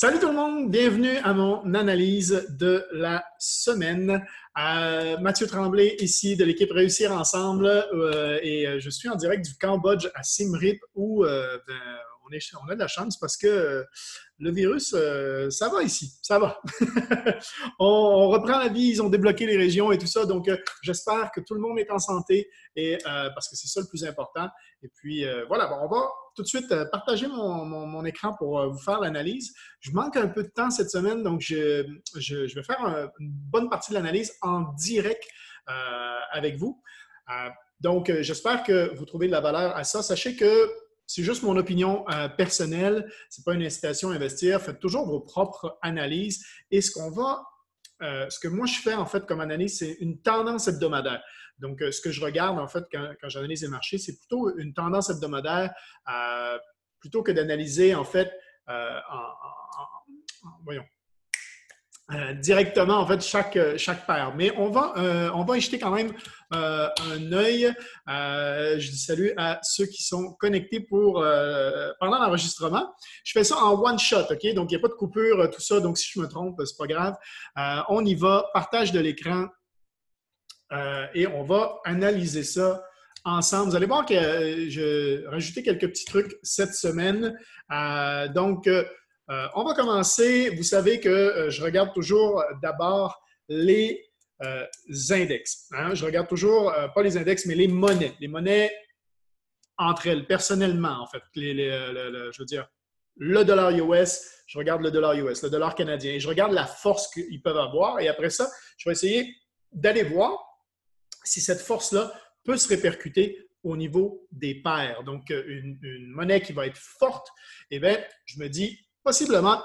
Salut tout le monde, bienvenue à mon analyse de la semaine. Mathieu Tremblay ici de l'équipe Réussir Ensemble et je suis en direct du Cambodge à Siem Reap où on a de la chance parce que le virus, ça va ici, ça va. On reprend la vie, ils ont débloqué les régions et tout ça, donc j'espère que tout le monde est en santé et parce que c'est ça le plus important. Et puis voilà, bon, on va tout de suite partager mon écran pour vous faire l'analyse. Je manque un peu de temps cette semaine, donc je vais faire une bonne partie de l'analyse en direct avec vous. Donc, j'espère que vous trouvez de la valeur à ça. Sachez que c'est juste mon opinion personnelle, ce n'est pas une incitation à investir. Faites toujours vos propres analyses. Et ce que moi je fais en fait comme analyse, c'est une tendance hebdomadaire. Donc, ce que je regarde en fait quand j'analyse les marchés, c'est plutôt une tendance hebdomadaire plutôt que d'analyser en fait voyons, directement en fait chaque paire. Mais on va y jeter quand même un œil. Je dis salut à ceux qui sont connectés pendant l'enregistrement. Je fais ça en one shot, OK? Donc, il n'y a pas de coupure, tout ça. Donc, si je me trompe, c'est pas grave. On y va, partage de l'écran et on va analyser ça ensemble. Vous allez voir que j'ai rajouté quelques petits trucs cette semaine. On va commencer. Vous savez que je regarde toujours d'abord les index. Hein? Je regarde toujours, pas les index, mais les monnaies. Les monnaies entre elles, personnellement, en fait. Je veux dire, le dollar US, je regarde le dollar US, le dollar canadien, et je regarde la force qu'ils peuvent avoir. Et après ça, je vais essayer d'aller voir si cette force-là peut se répercuter au niveau des paires. Donc, une monnaie qui va être forte, eh bien, je me dis possiblement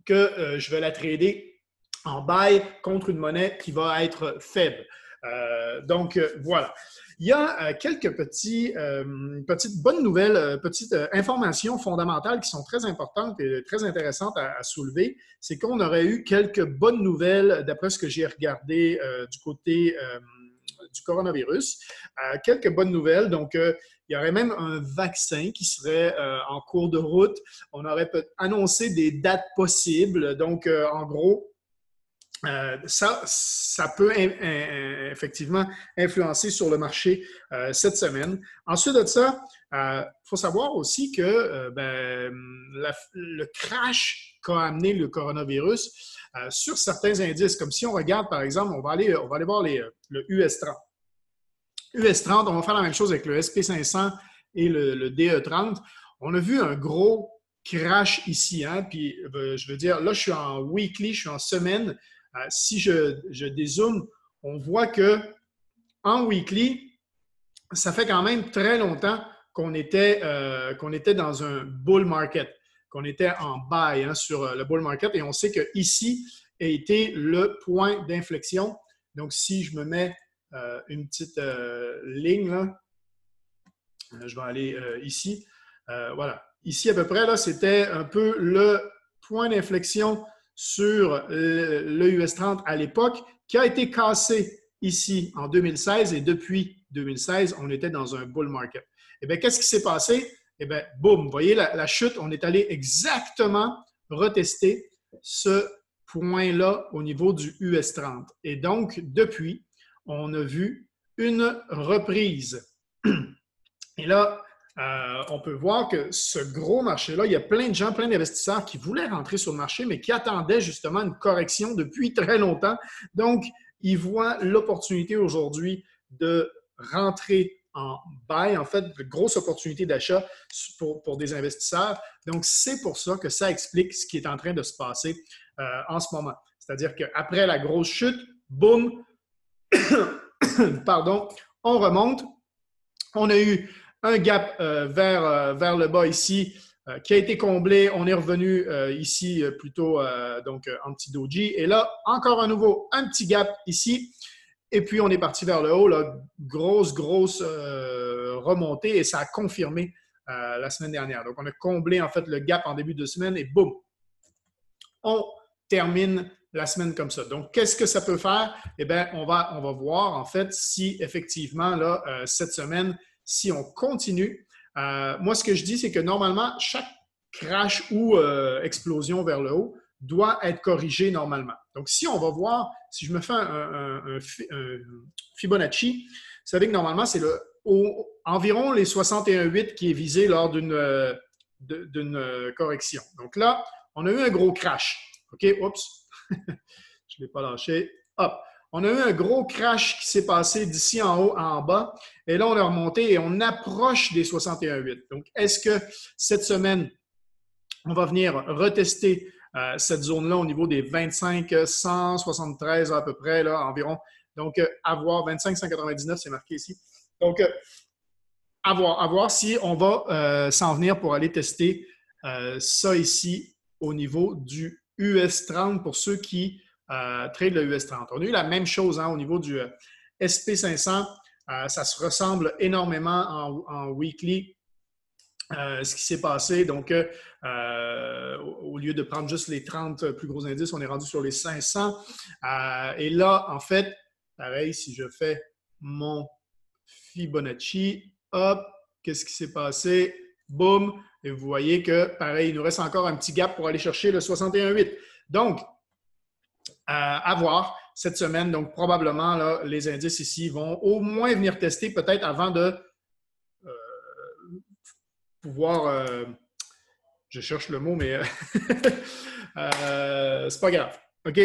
que je vais la trader en buy contre une monnaie qui va être faible. Voilà. Il y a quelques petites bonnes nouvelles, petites informations fondamentales qui sont très importantes et très intéressantes à soulever. C'est qu'on aurait eu quelques bonnes nouvelles, d'après ce que j'ai regardé du côté du coronavirus. Quelques bonnes nouvelles. Donc, il y aurait même un vaccin qui serait en cours de route. On aurait annoncé des dates possibles. Donc, en gros, ça peut effectivement influencer sur le marché cette semaine. Ensuite de ça, il faut savoir aussi que le crash qu'a amené le coronavirus sur certains indices, comme si on regarde, par exemple, on va aller voir le US30. US30, on va faire la même chose avec le SP500 et le DE30. On a vu un gros crash ici. Hein? Puis, je veux dire, là, je suis en weekly, je suis en semaine. Si je dézoome, on voit qu'en weekly, ça fait quand même très longtemps qu'on était dans un bull market, qu'on était en buy sur le bull market. Et on sait qu'ici a été le point d'inflexion. Donc, si je me mets une petite ligne, là, je vais aller ici. Voilà. Ici, à peu près, là, c'était un peu le point d'inflexion sur le US30 à l'époque, qui a été cassé ici en 2016 et depuis 2016, on était dans un bull market. Eh bien, qu'est-ce qui s'est passé? Eh bien, boum, vous voyez la chute, on est allé exactement retester ce point-là au niveau du US30. Et donc, depuis, on a vu une reprise. Et là, on peut voir que ce gros marché-là, il y a plein de gens, plein d'investisseurs qui voulaient rentrer sur le marché, mais qui attendaient justement une correction depuis très longtemps. Donc, ils voient l'opportunité aujourd'hui de rentrer en buy, en fait, de grosses opportunités d'achat pour des investisseurs. Donc, c'est pour ça que ça explique ce qui est en train de se passer en ce moment. C'est-à-dire qu'après la grosse chute, boum, pardon, on remonte. On a eu un gap vers le bas ici qui a été comblé. On est revenu ici plutôt donc en petit doji. Et là, encore à nouveau, un petit gap ici. Et puis, on est parti vers le haut. Là, grosse remontée et ça a confirmé la semaine dernière. Donc, on a comblé en fait le gap en début de semaine et boum, on termine la semaine comme ça. Donc, qu'est-ce que ça peut faire? Eh bien, on va voir en fait si effectivement, là, cette semaine, si on continue. Moi, ce que je dis, c'est que normalement, crash ou explosion vers le haut doit être corrigé normalement. Donc, si on va voir, si je me fais un Fibonacci, vous savez que normalement, c'est environ les 61,8 qui est visé lors d'une correction. Donc là, on a eu un gros crash. OK, oups, je ne l'ai pas lâché. Hop, on a eu un gros crash qui s'est passé d'ici en haut en bas. Et là, on est remonté et on approche des 61,8. Donc, est-ce que cette semaine, on va venir retester cette zone-là au niveau des 25 173 à peu près, là, environ. Donc, à voir, 25 199, c'est marqué ici. Donc, à voir si on va s'en venir pour aller tester ça ici au niveau du US30 pour ceux qui trade le US30. On a eu la même chose au niveau du SP500. Ça se ressemble énormément en weekly. Ce qui s'est passé, donc au lieu de prendre juste les 30 plus gros indices, on est rendu sur les 500. Et là, en fait, pareil, si je fais mon Fibonacci, hop, qu'est-ce qui s'est passé? Boum! Et vous voyez que, pareil, il nous reste encore un petit gap pour aller chercher le 61,8. Donc, à voir cette semaine. Donc, probablement, là, les indices ici vont au moins venir tester peut-être avant de pouvoir, je cherche le mot, mais c'est pas grave. OK?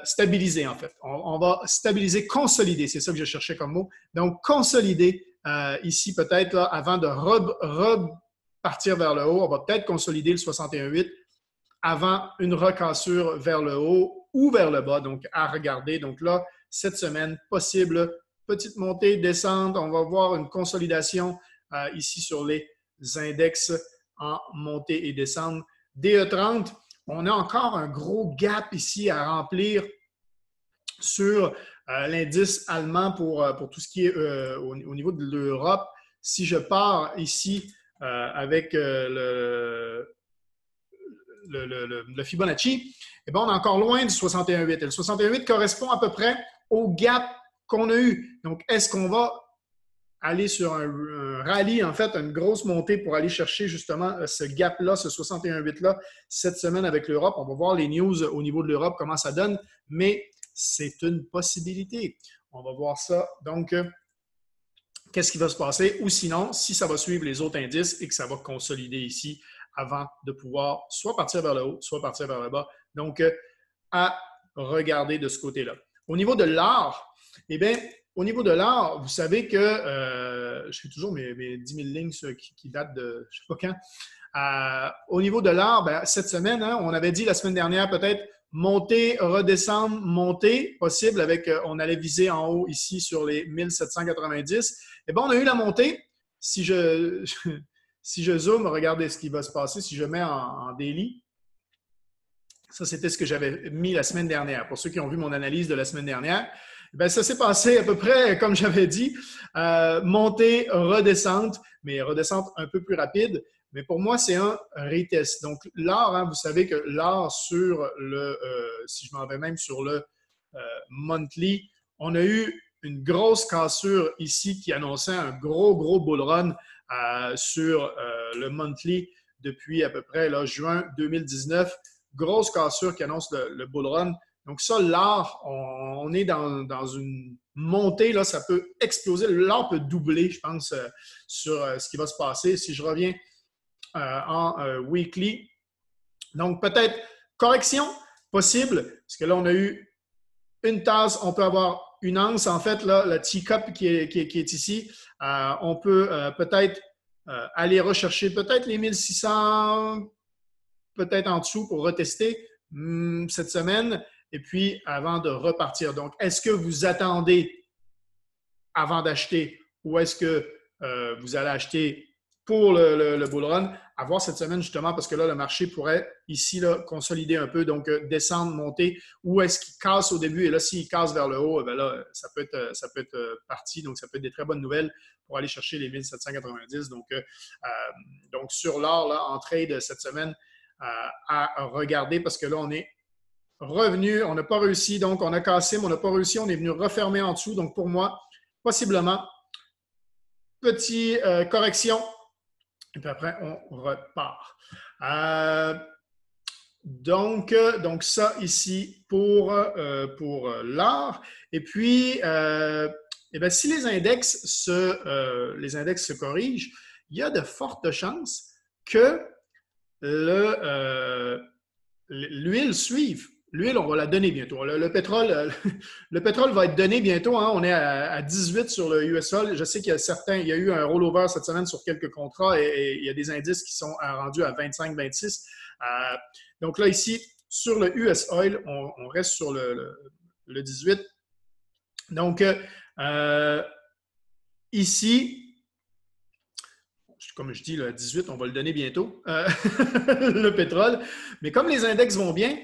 Stabiliser, en fait. On va stabiliser, consolider, c'est ça que je cherchais comme mot. Donc, consolider ici, peut-être, là, avant de repartir vers le haut, on va peut-être consolider le 61,8 avant une recassure vers le haut ou vers le bas. Donc, à regarder. Donc là, cette semaine, possible, petite montée, descente. On va voir une consolidation ici sur les index en montée et descente. DE30, on a encore un gros gap ici à remplir sur l'indice allemand pour tout ce qui est au niveau de l'Europe. Si je pars ici avec le Fibonacci, eh bien, on est encore loin du 61,8. Et le 61,8 correspond à peu près au gap qu'on a eu. Donc, est-ce qu'on va aller sur un rallye, en fait, une grosse montée pour aller chercher justement ce gap-là, ce 61,8-là, cette semaine avec l'Europe? On va voir les news au niveau de l'Europe, comment ça donne, mais c'est une possibilité. On va voir ça. Donc, qu'est-ce qui va se passer? Ou sinon, si ça va suivre les autres indices et que ça va consolider ici avant de pouvoir soit partir vers le haut, soit partir vers le bas. Donc, à regarder de ce côté-là. Au niveau de l'or, eh bien, au niveau de l'or, vous savez que je fais toujours mes 10 000 lignes qui datent de je ne sais pas quand. Au niveau de l'or, ben, cette semaine, on avait dit la semaine dernière peut-être monter, redescendre, monter, possible avec, on allait viser en haut ici sur les 1790. Eh bien, on a eu la montée. Si je zoome, regardez ce qui va se passer. Si je mets en daily, ça c'était ce que j'avais mis la semaine dernière. Pour ceux qui ont vu mon analyse de la semaine dernière, bien, ça s'est passé à peu près comme j'avais dit, montée, redescente, mais redescente un peu plus rapide. Mais pour moi, c'est un retest. Donc, l'or, vous savez que l'or sur le, si je m'en vais même sur le monthly, on a eu une grosse cassure ici qui annonçait un gros bull run sur le monthly depuis à peu près là, juin 2019. Grosse cassure qui annonce le bull run. Donc ça, l'or, on est dans une montée, là, ça peut exploser. L'or peut doubler, je pense, sur ce qui va se passer. Si je reviens en weekly, donc peut-être correction possible, parce que là, on a eu une tasse, on peut avoir une once, en fait, là, le teacup qui est ici. On peut peut-être aller rechercher peut-être les 1600, peut-être en dessous pour retester cette semaine. Et puis, avant de repartir. Donc, est-ce que vous attendez avant d'acheter ou est-ce que vous allez acheter pour le bull run? À voir cette semaine, justement, parce que là, le marché pourrait ici là, consolider un peu, donc descendre, monter. Ou est-ce qu'il casse au début? Et là, s'il casse vers le haut, bien là, ça peut être parti. Donc, ça peut être des très bonnes nouvelles pour aller chercher les 1790. Donc sur l'or, là, en trade cette semaine, à regarder parce que là, on est revenu, on n'a pas réussi, donc on a cassé, mais on n'a pas réussi, on est venu refermer en dessous. Donc pour moi, possiblement, petite correction Et puis après, on repart. Donc, ça ici pour l'or. Et puis, eh bien, si les index se corrigent, il y a de fortes chances que l'huile suive. L'huile, on va la donner bientôt. Le pétrole, le pétrole va être donné bientôt. Hein. On est à 18 sur le US Oil. Je sais qu'il y a il y a eu un rollover cette semaine sur quelques contrats et il y a des indices qui sont rendus à 25-26. Donc là, ici, sur le US Oil, on reste sur le 18. Donc, ici, comme je dis, le 18, on va le donner bientôt, le pétrole. Mais comme les index vont bien,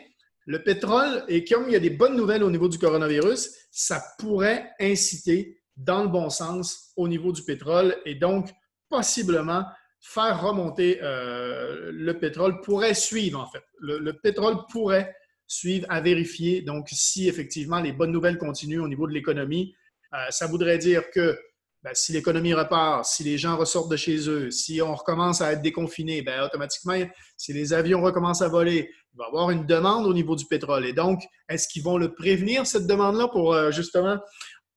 le pétrole, et comme il y a des bonnes nouvelles au niveau du coronavirus, ça pourrait inciter dans le bon sens au niveau du pétrole et donc possiblement faire remonter le pétrole pourrait suivre en fait. Le pétrole pourrait suivre à vérifier. Donc, si effectivement les bonnes nouvelles continuent au niveau de l'économie, ça voudrait dire que si l'économie repart, si les gens ressortent de chez eux, si on recommence à être déconfiné, automatiquement, si les avions recommencent à voler, il va y avoir une demande au niveau du pétrole. Et donc, est-ce qu'ils vont le prévenir, cette demande-là, pour justement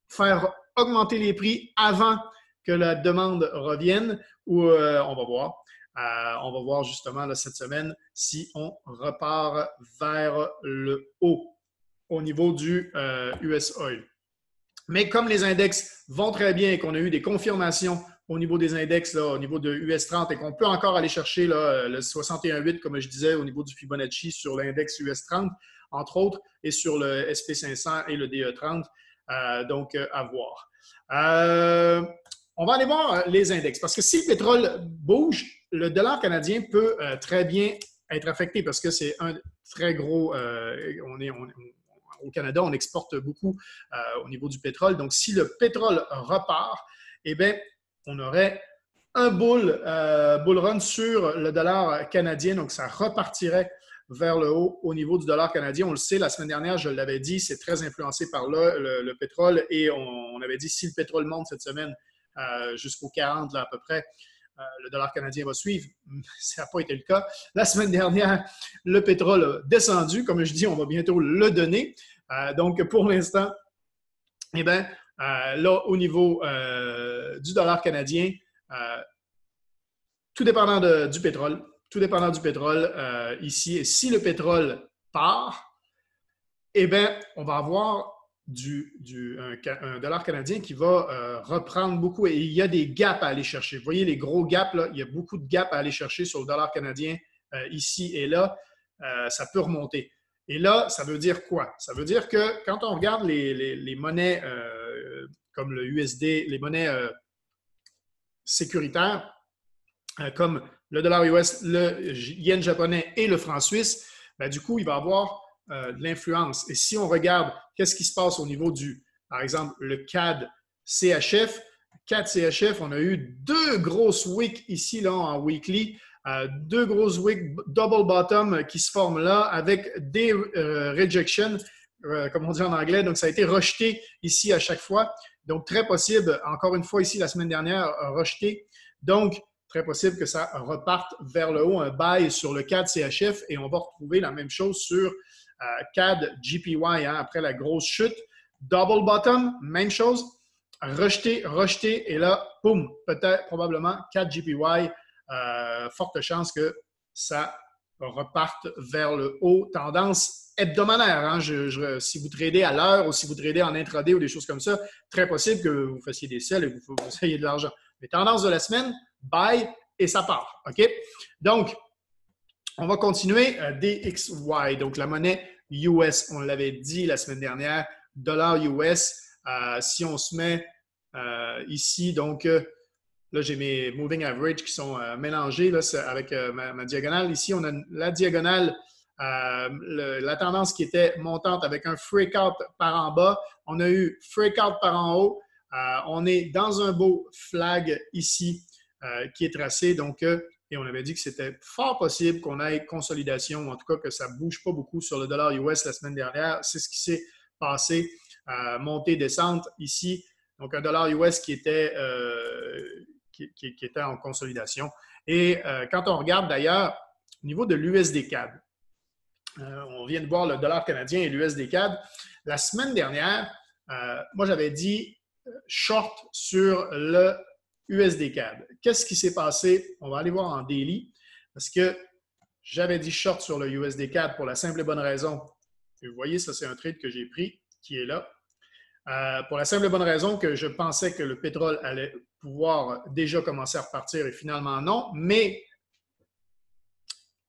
faire augmenter les prix avant que la demande revienne? Ou on va voir. On va voir justement là, cette semaine si on repart vers le haut au niveau du US Oil. Mais comme les index vont très bien et qu'on a eu des confirmations au niveau des index, là, au niveau de US30 et qu'on peut encore aller chercher là, le 61,8, comme je disais, au niveau du Fibonacci sur l'index US30, entre autres, et sur le SP500 et le DE30. Donc, à voir. On va aller voir les index parce que si le pétrole bouge, le dollar canadien peut très bien être affecté parce que c'est un très gros. Au Canada, on exporte beaucoup au niveau du pétrole. Donc, si le pétrole repart, eh bien, on aurait un bull run sur le dollar canadien. Donc, ça repartirait vers le haut au niveau du dollar canadien. On le sait, la semaine dernière, je l'avais dit, c'est très influencé par le pétrole. Et on avait dit, si le pétrole monte cette semaine jusqu'au 40, là, à peu près, le dollar canadien va suivre. Ça n'a pas été le cas. La semaine dernière, le pétrole a descendu. Comme je dis, on va bientôt le donner. Donc, pour l'instant, eh bien, là, au niveau du dollar canadien, tout dépendant du pétrole, ici, et si le pétrole part, eh bien, on va avoir un dollar canadien qui va reprendre beaucoup et il y a des gaps à aller chercher. Vous voyez les gros gaps, là, il y a beaucoup de gaps à aller chercher sur le dollar canadien ici et là. Ça peut remonter. Et là, ça veut dire quoi? Ça veut dire que quand on regarde les monnaies comme le USD, les monnaies sécuritaires, comme le dollar US, le yen japonais et le franc suisse, du coup, il va y avoir de l'influence. Et si on regarde qu'est-ce qui se passe au niveau par exemple, le CAD CHF, on a eu deux grosses wicks ici là, en weekly, deux grosses wicks double bottom qui se forment là avec des rejections, comme on dit en anglais. Donc, ça a été rejeté ici à chaque fois. Donc, très possible, encore une fois ici la semaine dernière, rejeté. Donc, très possible que ça reparte vers le haut, un buy sur le CAD CHF et on va retrouver la même chose sur CAD JPY après la grosse chute. Double bottom, même chose, rejeté et là, boum, peut-être, probablement CAD JPY, forte chance que ça reparte vers le haut, tendance hebdomadaire. Hein? Si vous tradez à l'heure ou si vous tradez en intraday ou des choses comme ça, très possible que vous fassiez des sels et que vous ayez de l'argent. Mais tendance de la semaine, buy et ça part. OK? Donc, on va continuer DXY, donc la monnaie US. On l'avait dit la semaine dernière, dollar US. Si on se met ici, donc là, j'ai mes moving average qui sont mélangés là, avec ma diagonale. Ici, on a la diagonale, la tendance qui était montante avec un freak-out par en bas. On a eu freak-out par en haut. On est dans un beau flag ici qui est tracé. Donc, et on avait dit que c'était fort possible qu'on ait consolidation, ou en tout cas que ça ne bouge pas beaucoup sur le dollar US la semaine dernière. C'est ce qui s'est passé. Montée, descente ici. Donc, un dollar US qui était en consolidation. Et quand on regarde d'ailleurs au niveau de l'USD CAD, on vient de voir le dollar canadien et l'USD CAD. La semaine dernière, moi, j'avais dit short sur le USD CAD. Qu'est-ce qui s'est passé? On va aller voir en daily parce que j'avais dit short sur le USD CAD pour la simple et bonne raison. Et vous voyez, ça, c'est un trade que j'ai pris qui est là. Pour la simple et bonne raison que je pensais que le pétrole allait pouvoir déjà commencer à repartir et finalement non. Mais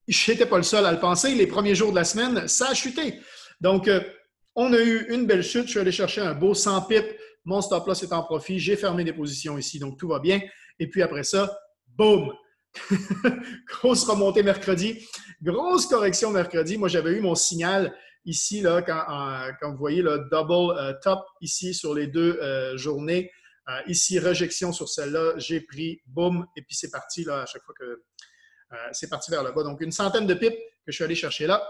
je n'étais pas le seul à le penser. Les premiers jours de la semaine, ça a chuté. Donc, on a eu une belle chute. Je suis allé chercher un beau 100 pips. Mon stop loss est en profit. J'ai fermé des positions ici, donc tout va bien. Et puis après ça, boum! Grosse remontée mercredi. Grosse correction mercredi. Moi, j'avais eu mon signal ici, là, quand vous voyez le double top ici sur les deux journées. Ici, rejection sur celle-là. J'ai pris, boum, et puis c'est parti là, à chaque fois que c'est parti vers le bas. Donc, une centaine de pips que je suis allé chercher là.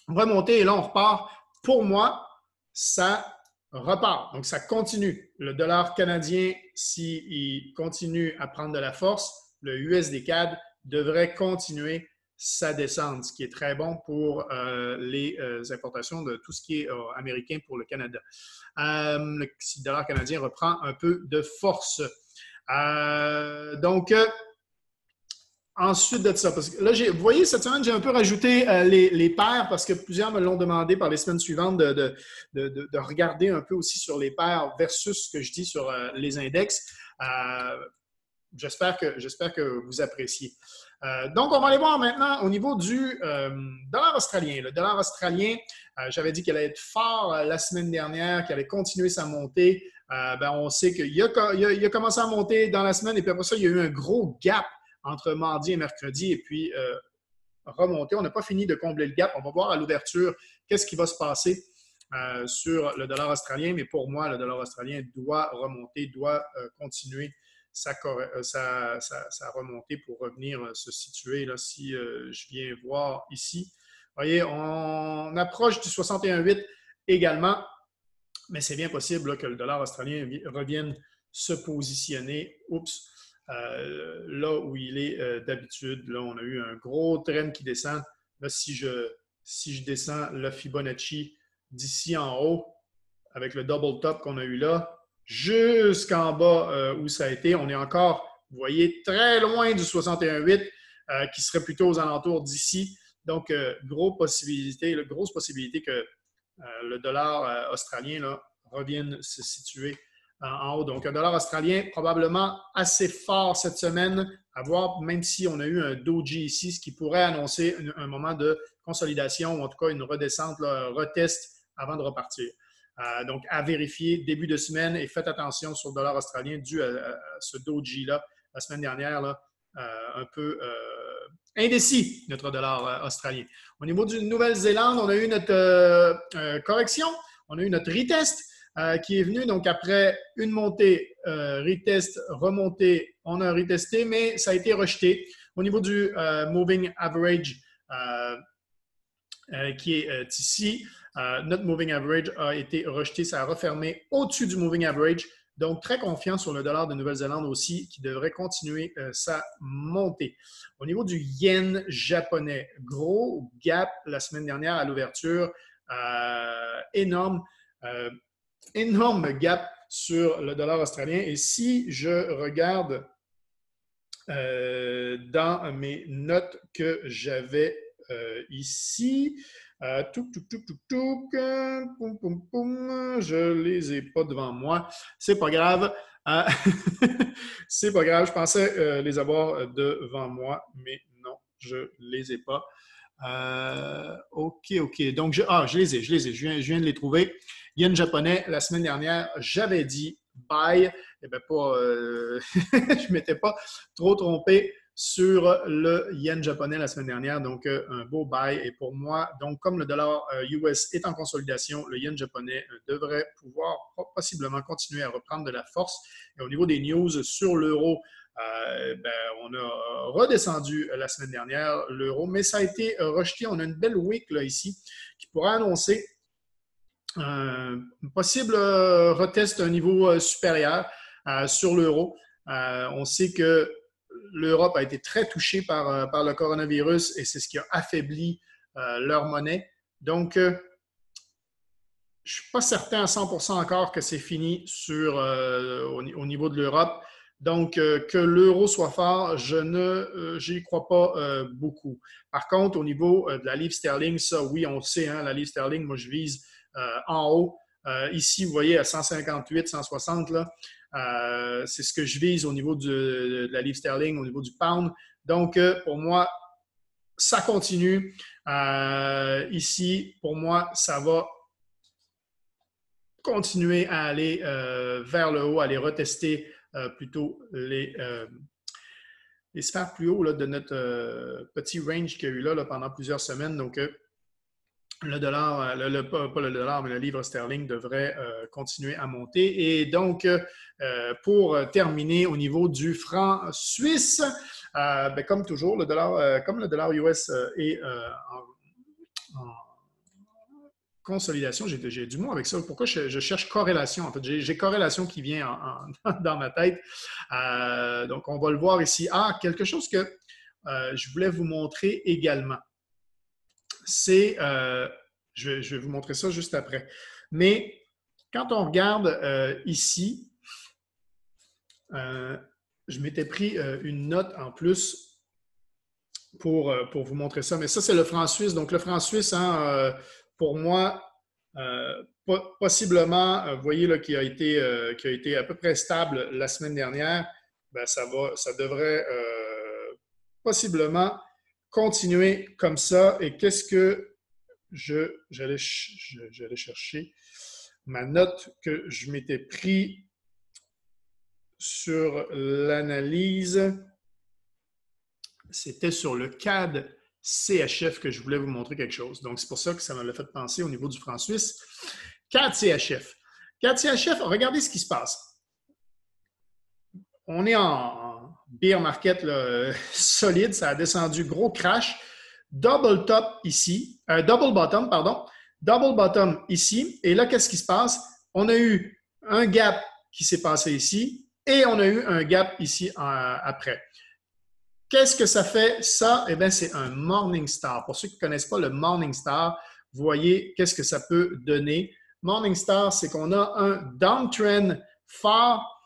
Remonter et là, on repart. Pour moi, ça repart. Donc, ça continue. Le dollar canadien, s'il continue à prendre de la force, le USD CAD devrait continuer sa descente, ce qui est très bon pour les importations de tout ce qui est américain pour le Canada. Si le dollar canadien reprend un peu de force. Ensuite de ça, parce que là, vous voyez, cette semaine, j'ai un peu rajouté les paires parce que plusieurs me l'ont demandé par les semaines suivantes de regarder un peu aussi sur les paires versus ce que je dis sur les index. J'espère que vous appréciez. Donc, on va aller voir maintenant au niveau du dollar australien. Le dollar australien, j'avais dit qu'il allait être fort la semaine dernière, qu'il allait continuer sa montée. On sait qu'il a commencé à monter dans la semaine et puis après ça, il y a eu un gros gap entre mardi et mercredi et puis remonter. On n'a pas fini de combler le gap. On va voir à l'ouverture qu'est-ce qui va se passer sur le dollar australien. Mais pour moi, le dollar australien doit remonter, doit continuer sa remontée pour revenir se situer. Là, si je viens voir ici, vous voyez, on approche du 61,8 également, mais c'est bien possible là, que le dollar australien revienne se positionner. Oups! Là où il est d'habitude. Là, on a eu un gros trend qui descend. Là, si je descends le Fibonacci d'ici en haut, avec le double top qu'on a eu là, jusqu'en bas où ça a été, on est encore, vous voyez, très loin du 61,8 qui serait plutôt aux alentours d'ici. Donc, grosse possibilité que le dollar australien là, revienne se situer en haut. Donc, un dollar australien probablement assez fort cette semaine, à voir, même si on a eu un doji ici, ce qui pourrait annoncer un moment de consolidation ou en tout cas une redescente, là, un retest avant de repartir. Donc, à vérifier début de semaine et faites attention sur le dollar australien dû à ce doji-là. La semaine dernière, là, un peu indécis, notre dollar australien. Au niveau du Nouvelle-Zélande, on a eu notre correction, on a eu notre retest. Qui est venu. Donc, après une montée, retest, remontée, on a retesté, mais ça a été rejeté. Au niveau du moving average qui est ici, notre moving average a été rejeté. Ça a refermé au-dessus du moving average. Donc, très confiant sur le dollar de Nouvelle-Zélande aussi, qui devrait continuer sa montée. Au niveau du yen japonais, gros gap la semaine dernière à l'ouverture, énorme. Énorme gap sur le dollar australien. Et si je regarde dans mes notes que j'avais ici, je ne les ai pas devant moi. C'est pas grave. C'est pas grave. Je pensais les avoir devant moi, mais non, je ne les ai pas. OK. Donc, je les ai. Je viens de les trouver. Yen japonais, la semaine dernière, j'avais dit buy. Je ne m'étais pas trop trompé sur le yen japonais la semaine dernière. Donc, un beau buy. Et pour moi, donc, comme le dollar US est en consolidation, le yen japonais devrait pouvoir possiblement continuer à reprendre de la force. Et au niveau des news sur l'euro, on a redescendu la semaine dernière l'euro, mais ça a été rejeté. On a une belle week là, ici qui pourrait annoncer un possible retest à un niveau supérieur sur l'euro. On sait que l'Europe a été très touchée par le coronavirus et c'est ce qui a affaibli leur monnaie. Donc, je ne suis pas certain à 100% encore que c'est fini au niveau de l'Europe. Donc, que l'euro soit fort, j'y crois pas beaucoup. Par contre, au niveau de la livre sterling, ça, oui, on le sait, hein, la livre sterling, moi, je vise en haut. Ici, vous voyez, à 158, 160, là, c'est ce que je vise au niveau de la livre sterling, au niveau du pound. Donc, pour moi, ça continue. Ici, pour moi, ça va continuer à aller vers le haut, aller retester plutôt les sphères plus haut là, de notre petit range qu'il y a eu là, pendant plusieurs semaines. Donc, le dollar, pas le dollar, mais le livre sterling devrait continuer à monter. Et donc, pour terminer au niveau du franc suisse, comme toujours, comme le dollar US est en consolidation, j'ai du mot avec ça. Pourquoi je cherche corrélation? En fait, j'ai corrélation qui vient dans ma tête. Donc, on va le voir ici. Quelque chose que je voulais vous montrer également. C'est, je vais vous montrer ça juste après. Mais quand on regarde ici, je m'étais pris une note en plus pour vous montrer ça. Mais ça, c'est le franc suisse. Donc, le franc suisse, hein, pour moi, possiblement, vous voyez là, qui a été à peu près stable la semaine dernière, ben, ça devrait possiblement continuer comme ça. Et qu'est-ce que j'allais chercher? Ma note que je m'étais pris sur l'analyse, c'était sur le CAD CHF que je voulais vous montrer quelque chose. Donc, c'est pour ça que ça m'a fait penser au niveau du franc suisse. CAD CHF. CAD CHF, regardez ce qui se passe. On est en bear market là, solide, ça a descendu, gros crash. Double bottom, pardon. Double bottom ici. Et là, qu'est-ce qui se passe? On a eu un gap qui s'est passé ici et on a eu un gap ici après. Qu'est-ce que ça fait? Ça, eh bien, c'est un Morningstar. Pour ceux qui ne connaissent pas le Morningstar, vous voyez qu'est-ce que ça peut donner. Morningstar, c'est qu'on a un downtrend fort.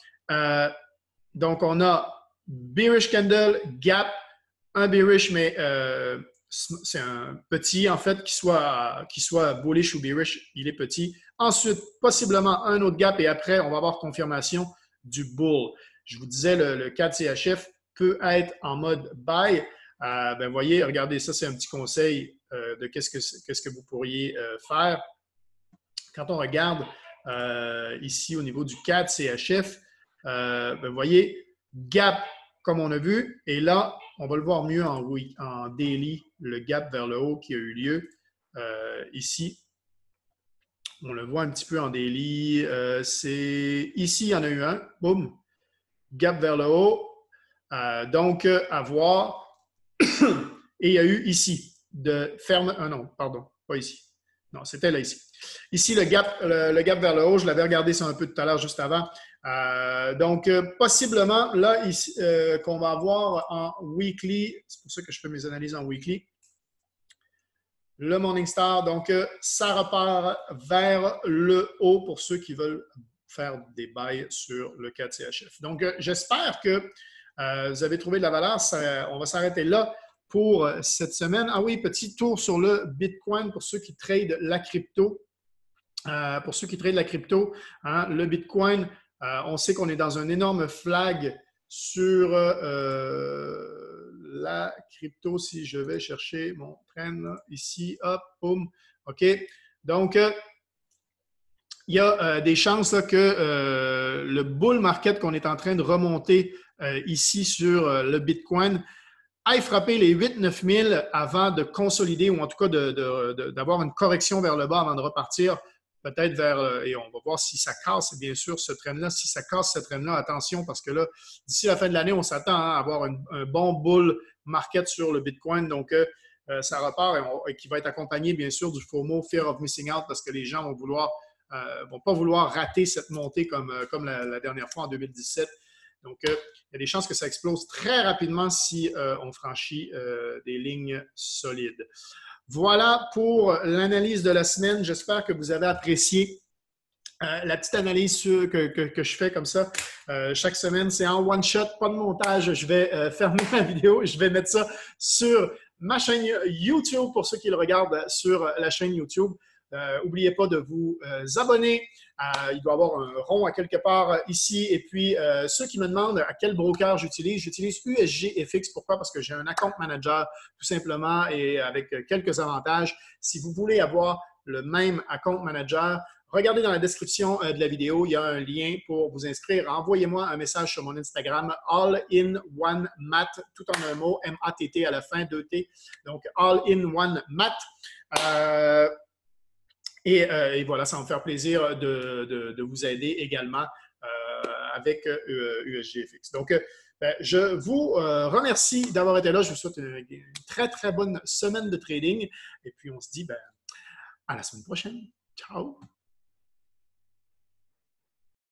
Donc, on a bearish candle, gap, un bearish, mais c'est un petit, en fait, qui soit bullish ou bearish, il est petit. Ensuite, possiblement un autre gap et après, on va avoir confirmation du bull. Je vous disais, le CAD CHF peut être en mode buy. Ben, voyez, regardez, ça, c'est un petit conseil de qu'est-ce que vous pourriez faire. Quand on regarde ici au niveau du CAD CHF, ben, voyez, gap comme on a vu, et là, on va le voir mieux en daily, le gap vers le haut qui a eu lieu ici. On le voit un petit peu en daily. Ici, il y en a eu un. Boum. Gap vers le haut. Donc, à voir. Et il y a eu ici, non, pardon, pas ici. Non, c'était là ici. Ici, le gap vers le haut, je l'avais regardé ça un peu tout à l'heure, juste avant. Donc, possiblement, là, ici, qu'on va avoir en weekly, c'est pour ça que je fais mes analyses en weekly, le Morningstar, donc, ça repart vers le haut pour ceux qui veulent faire des buys sur le CAD CHF. Donc, j'espère que vous avez trouvé de la valeur. On va s'arrêter là pour cette semaine. Ah oui, petit tour sur le Bitcoin pour ceux qui tradent la crypto. Hein, le Bitcoin, on sait qu'on est dans un énorme flag sur la crypto. Si je vais chercher mon trend ici, hop, boum, OK. Donc, il y a des chances là, que le bull market qu'on est en train de remonter ici sur le Bitcoin aille frapper les 8-9 000 avant de consolider ou en tout cas d'avoir une correction vers le bas avant de repartir peut-être vers, et on va voir si ça casse bien sûr ce trend-là. Si ça casse ce trend-là, attention parce que là, d'ici la fin de l'année, on s'attend à avoir un bon bull market sur le Bitcoin. Donc, ça repart et qui va être accompagné bien sûr du FOMO, Fear of Missing Out, parce que les gens vont pas vouloir rater cette montée comme la dernière fois en 2017. Donc, il y a des chances que ça explose très rapidement si on franchit des lignes solides. Voilà pour l'analyse de la semaine. J'espère que vous avez apprécié la petite analyse que je fais comme ça chaque semaine. C'est en one shot, pas de montage. Je vais fermer ma vidéo et je vais mettre ça sur ma chaîne YouTube pour ceux qui le regardent sur la chaîne YouTube. N'oubliez pas de vous abonner. Il doit y avoir un rond à quelque part ici. Et puis, ceux qui me demandent à quel broker j'utilise USGFX. Pourquoi? Parce que j'ai un account manager tout simplement et avec quelques avantages. Si vous voulez avoir le même account manager, regardez dans la description de la vidéo, il y a un lien pour vous inscrire. Envoyez-moi un message sur mon Instagram, all-in-one-mat, tout en un mot, M-A-T-T à la fin, 2T. Donc, all-in-one-mat. Et voilà, ça va me faire plaisir de vous aider également avec USGFX. Donc, je vous remercie d'avoir été là. Je vous souhaite une très, très bonne semaine de trading. Et puis, on se dit à la semaine prochaine. Ciao!